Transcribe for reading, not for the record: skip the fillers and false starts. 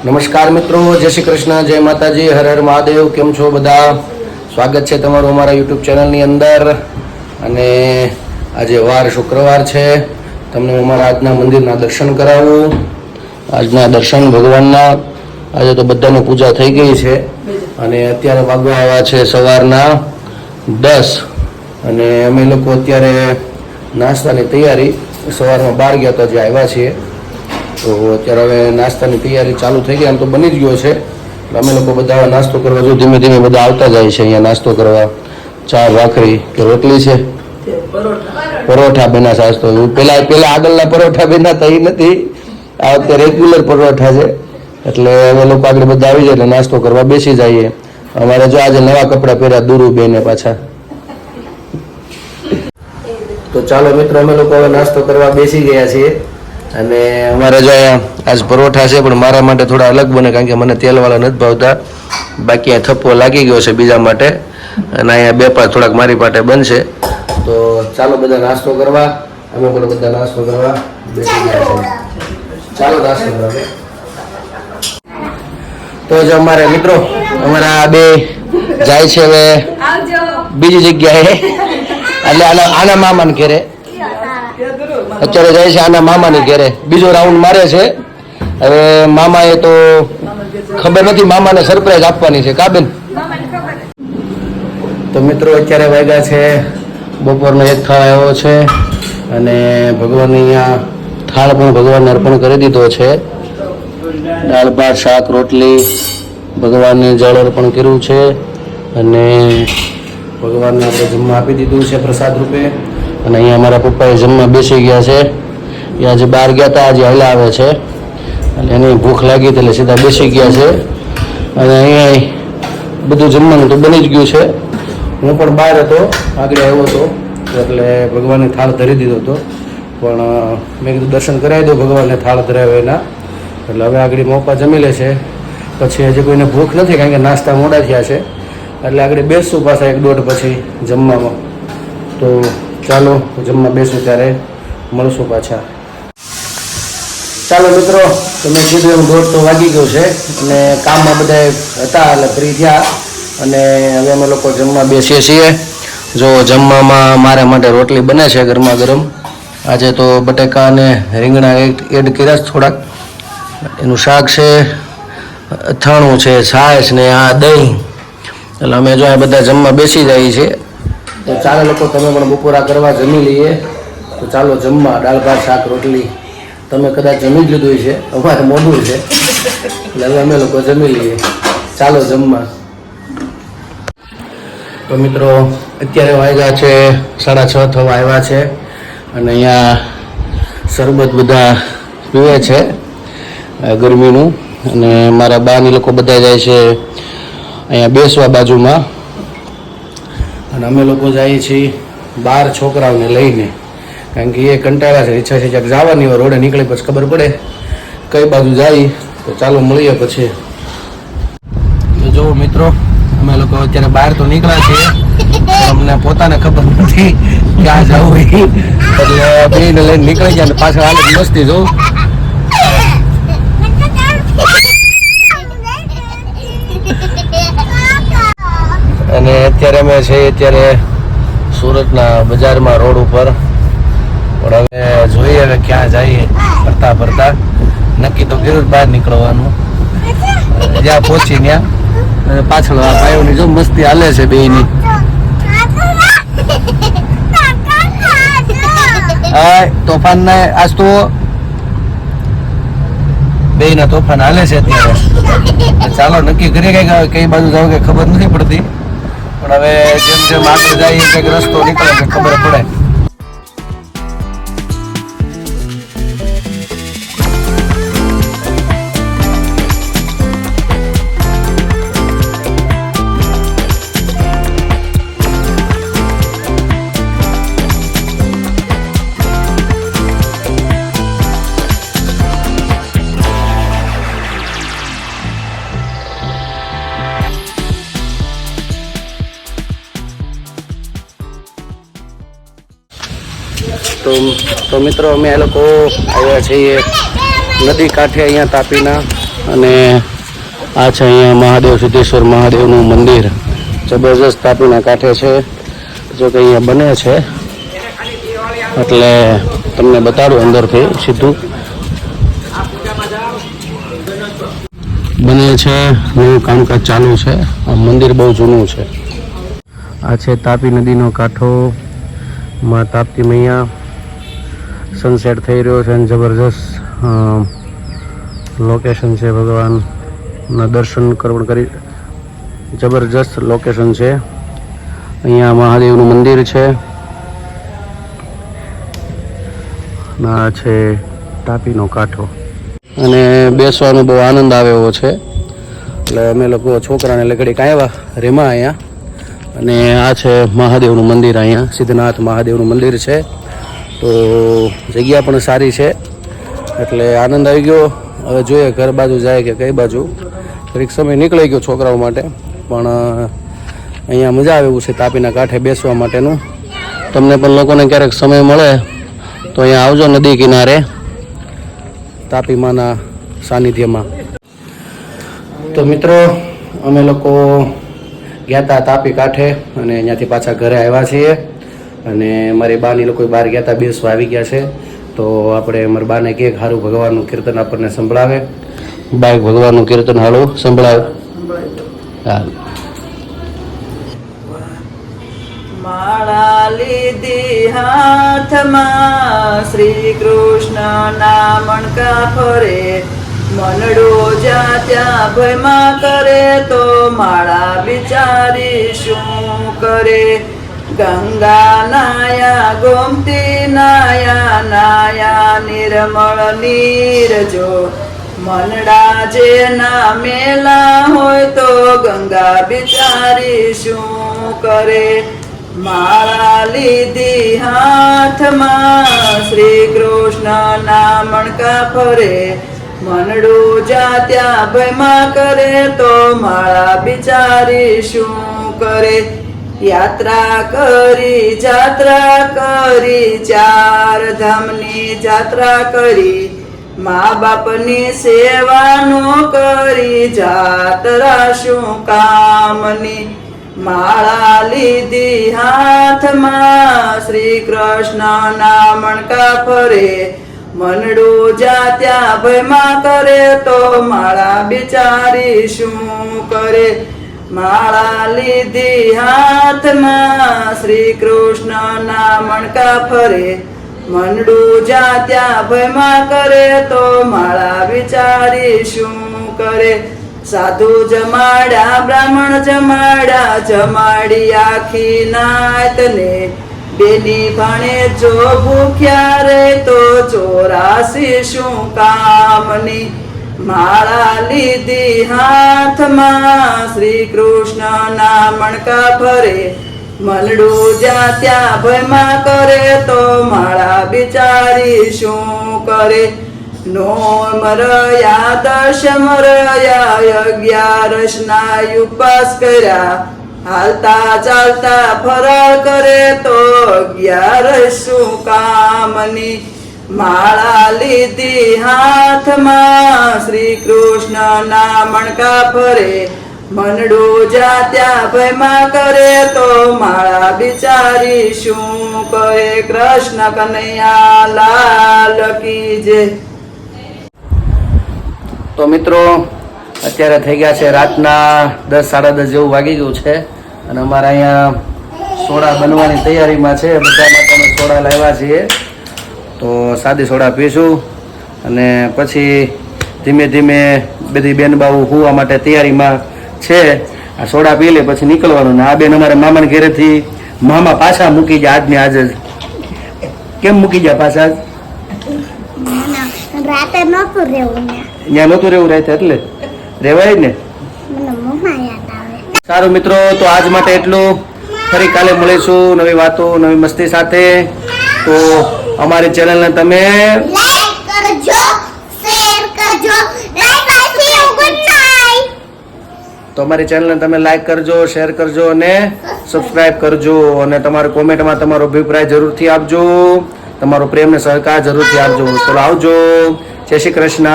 નમસ્કાર મિત્રો, જય શ્રી કૃષ્ણ, જય માતાજી, હર હર મહાદેવ. કેમ છો બધા? સ્વાગત છે તમારું અમારા યુટ્યુબ ચેનલની અંદર. અને આજે વાર શુક્રવાર છે. તમને અમારા આજના મંદિરના દર્શન કરાવું. આજના દર્શન ભગવાનના. આજે તો બધાની પૂજા થઈ ગઈ છે અને અત્યારે વાગવા આવ્યા છે સવારના 10. અને અમે લોકો અત્યારે નાસ્તાની તૈયારી, સવારમાં બહાર ગયા તો જે આવ્યા છીએ, તો અત્યારે હવે નાસ્તાની તૈયારી ચાલુ થઈ ગઈ. આમ તો બની જ ગયો છે. અમે લોકો બધા નાસ્તો કરવા જો ધીમે ધીમે બધા આવતા જાય છે અહીંયા નાસ્તો કરવા. ચા ભાખરી કે રોટલી છે, પરોઠા બના સાસ. તો પેલા આગળના પરોઠા બના એ નથી, આ વખતે રેગ્યુલર પરોઠા છે. એટલે અમે લોકો આગળ બધા આવી જાય એટલે નાસ્તો કરવા બેસી જઈએ. અમારે જો આજે નવા કપડાં પહેર્યા દુરુ બેને પાછા. તો ચાલો મિત્રો, અમે લોકો હવે નાસ્તો કરવા બેસી ગયા છીએ. અને અમારે જો અહીંયા આજ પરોઠા છે, પણ મારા માટે થોડા અલગ બને કારણ કે મને તેલવાળા નથી ભાવતા. બાકી અહીંયા થપ્પો લાગી ગયો છે બીજા માટે, અને અહીંયા બે પાંચ થોડાક મારી માટે બનશે. તો ચાલો બધા નાસ્તો કરવા. અમે પણ બધા નાસ્તો કરવા બેસી ગયા છે. ચાલો નાસ્તો કરવા. તો જો અમારે મિત્રો, અમારા બે જાય છે હવે બીજી જગ્યાએ, એટલે આના મામાને ઘેરે અત્યારે જાય છે. આના મામાની ઘેરે બીજો રાઉન્ડ મારે છે. હવે મામાએ તો ખબર નથી, મામાને સરપ્રાઈઝ આપવાની છે. કા બેન? તો મિત્રો અત્યારે વાગ્યા છે બપોરનો 1 થાળ આવ્યો છે. અને ભગવાન અહીંયા થાળ પણ ભગવાનને અર્પણ કરી દીધો છે. દાળ ભાત શાક રોટલી ભગવાનને જળ અર્પણ કર્યું છે. અને ભગવાનને આપણે જમવા આપી દીધું છે પ્રસાદ રૂપે. અને અહીંયા અમારા પપ્પાએ જમવા બેસી ગયા છે. એ આજે બહાર ગયા હતા, આજે હલા આવે છે. એટલે એની ભૂખ લાગી એટલે સીધા બેસી ગયા છે. અને અહીંયા બધું જમવાનું તો બની જ ગયું છે. હું પણ બહાર હતો, આગળ આવ્યો હતો, એટલે ભગવાનને થાળ ધરી દીધો હતો. પણ મેં કીધું દર્શન કરાવી દો ભગવાનને થાળ ધરાવ્યો એના. એટલે હવે આગળ મોપા જમી લે છે. પછી હજી કોઈને ભૂખ નથી કારણ કે નાસ્તા મોડા થયા છે. એટલે આગળ બેસશું પાછા 1-1.5 પછી જમવામાં. તો ચાલો જમવા બેસું ત્યારે મળશું પાછા. ચાલો મિત્રો, તમે કીધું એમ 1:30 તો વાગી ગયો છે. અને કામમાં બધા હતા એટલે ફ્રી થયા. અને હવે અમે લોકો જમવા બેસીએ છીએ. જો જમવામાં મારા માટે રોટલી બને છે ગરમા ગરમ. આજે તો બટેકા અને રીંગણા એડ કર્યા થોડાક. એનું શાક છે, અથાણું છે, છાશ ને આ દહીં. એટલે અમે જો આ બધા જમવા બેસી જઈએ છીએ. તો ચાલો લોકો, તમે પણ બપોરા કરવા જમી લઈએ. તો ચાલો જમવા. દાળ ભાત શાક રોટલી તમે કદાચ જમી જ લીધું છે, અમારે મોડું છે એટલે હવે અમે લોકો જમી લઈએ. ચાલો જમવા. તો મિત્રો અત્યારે વાગ્યા છે 6:30 થવા આવ્યા છે. અને અહીંયા શરબત બધા પીવે છે ગરમીનું. અને મારા બાની લોકો બધા જાય છે અહીંયા બેસવા બાજુમાં. અને અમે લોકો જઈએ છીએ બહાર છોકરાઓને લઈને, કારણ કે એ કંટાળા છે. ઈચ્છા છે ક્યાંક જવાની હોય, રોડે નીકળે પછી ખબર પડે કઈ બાજુ જાય. તો ચાલો મળીએ પછી. તો જુઓ મિત્રો, અમે લોકો અત્યારે બહાર તો નીકળ્યા છીએ, અમને પોતાને ખબર નથી ક્યાં જવું. એટલે બેને લઈને નીકળી ગયા. પાછળ હાલત મસ્તી જોઉં. અને અત્યારે અમે છીએ સુરતના બજારમાં રોડ ઉપર. પણ હવે જોઈએ હવે ક્યાં જઈએ. ફરતા ફરતા નક્કી તો કર્યું બહાર નીકળવાનું. જ્યાં પહોંચી ત્યાં પાછળ આ ભાઈઓની જો મસ્તી હાલે છે બેયની. તોફાન ને આજ તો બેયના તોફાન હાલે છે અત્યારે. ચાલો નક્કી કરીએ કઈ બાજુ જાવ કે ખબર નથી પડતી. પણ હવે જેમ જેમ આગળ જાય કંઈક રસ્તો નીકળે કે ખબર પડે. તો મિત્રો અમે આ લોકો આવ્યા છીએ નદી કાંઠે અહીંયા તાપીના. અને આ છે અહીંયા મહાદેવ સિદ્ધેશ્વર મહાદેવનું મંદિર. જબરજસ્ત તાપીના કાંઠે છે. જો કે અહીંયા બને છે એટલે તમને બતાડું અંદરથી સીધું. બને છે, નવું કામકાજ ચાલુ છે. આ મંદિર બહુ જૂનું છે. આ છે તાપી નદીનો કાંઠો, માં તાપ્તી મૈયા. સનસેટ થઈ રહ્યો છે અને જબરજસ્ત લોકેશન છે. ભગવાનના દર્શન કરી જબરજસ્ત લોકેશન છે. અહીંયા મહાદેવનું મંદિર છે. આ છે તાપીનો કાંઠો અને બેસવાનો બહુ આનંદ આવે એવો છે. એટલે અમે લોકો છોકરાને લગડી આવ્યા રેમાં અહીંયા. અને આ છે મહાદેવનું મંદિર. અહીંયા સિદ્ધનાથ મહાદેવનું મંદિર છે. તો જગ્યા પણ સારી છે એટલે આનંદ આવી ગયો. હવે જોઈએ ઘર બાજુ જાય કે કઈ બાજુ. થોડીક સમય નીકળી ગયો છોકરાઓ માટે, પણ અહીંયા મજા આવે એવું છે તાપીના કાંઠે બેસવા માટેનું. તમને પણ લોકોને ક્યારેક સમય મળે તો અહીંયા આવજો નદી કિનારે તાપીમાના સાનિધ્યમાં. તો મિત્રો અમે લોકો ગયા હતા તાપી કાંઠે અને અહીંયાથી પાછા ઘરે આવ્યા છીએ. અને મારી બાની લોકો બહાર ગયા હતા, બેસવા આવી ગયા છે. તો આપણે મારી બાને કહે સારું ભગવાનનું કીર્તન આપણને સંભળાવે. બાઈક ભગવાનનું કીર્તન હાલું સંભળાવે. હા. માળા લીધી હાથમાં શ્રી કૃષ્ણ ના મણકા ફરે, મનડો જ્યાં ત્યાં ભયમાં કરે તો માળા બિચારી શું કરે. ગંગા નાયા ગોમતી નાયા નાયા નિર્મળ નીર જો, મનડા જે ના મેલા હોય તો ગંગા બિચારી શું કરે. માળા લીધી હાથમાં શ્રી કૃષ્ણ ના મણકા ફરે, મનડું જ્યાં ત્યાં ભયમાં કરે તો માળા બિચારી શું કરે. યાત્રા કરી જાત્રા કરી, ચાર ધામની જાત્રા કરી, મા બાપની સેવાનો કરી, જાત્રા શું કામની. માળા લીધી હાથમાં શ્રી કૃષ્ણ ના મણકા ફરે, મનડું જ્યાં ત્યાં ભયમાં કરે તો માળા બિચારી શું કરે. માળા લીધી હાથમાં શ્રી કૃષ્ણ ના મણકા ફરે, મનડું જ્યાં ત્યાં ભયમાં કરે તો માળા બિચારી શું કરે. સાધુ જમાડ્યા બ્રાહ્મણ જમાડ્યા, જમાડી આખી નાતને, બેની ભાણે જો ભૂખ્યા રે તો 84 શું કામની. માળા લીધી હાથમાં શ્રી કૃષ્ણ ના મણકા ફરે, મનડું જ્યાં ત્યાં ભયમાં કરે તો માળા બિચારી શું કરે. નો મરયા દશમ રયા 11 ના ઉપવાસ કર્યા, હાલતા ચાલતા ફરાળ કરે તો 11 શું કામની. માળા લીધી હાથમાં શ્રી કૃષ્ણ ના મણકા ફરે, મનડું જ્યાં ત્યાં ભયમાં કરે તો માળા બિચારી શું કરે. કૃષ્ણ કનૈયા લાલ કી જય. તો મિત્રો અત્યારે થઈ ગયા છે રાતના 10 સાડા 10 જેવું વાગી ગયું છે. અને અમારા અહીંયા સોડા બનવાની તૈયારીમાં છે. બધા માટે અમે સોડા લાવ્યા છીએ. તો સાદી સોડા પીશું અને પછી ધીમે ધીમે બધી બેનબાઓ હોવા માટે તૈયારીમાં છે. આ સોડા પી લે પછી નીકળવાનું. ને આ બેન અમારે મામાને ઘરેથી મામા પાછા મૂકી ગયા આજને આજે. કેમ મૂકી ગયા પાછા? રાતે નહોતું રહેવું ત્યાં નહોતું રહેવું રાતે, એટલે રહેવાય ને. સારું મિત્રો, તો આજ માટે એટલું. ફરી કાલે મળીશું નવી વાતો નવી મસ્તી સાથે. તો અમારી ચેનલને તમે લાઈક કરજો, શેર કરજો. Good night. તો અમારી ચેનલને તમે લાઈક કરજો, શેર કરજો અને સબસ્ક્રાઇબ કરજો. અને તમારા કોમેન્ટમાં તમારો અભિપ્રાય જરૂરથી આપજો. તમારો પ્રેમ ને સહકાર જરૂરથી આપજો. ચલો આવજો. જય શ્રી કૃષ્ણ.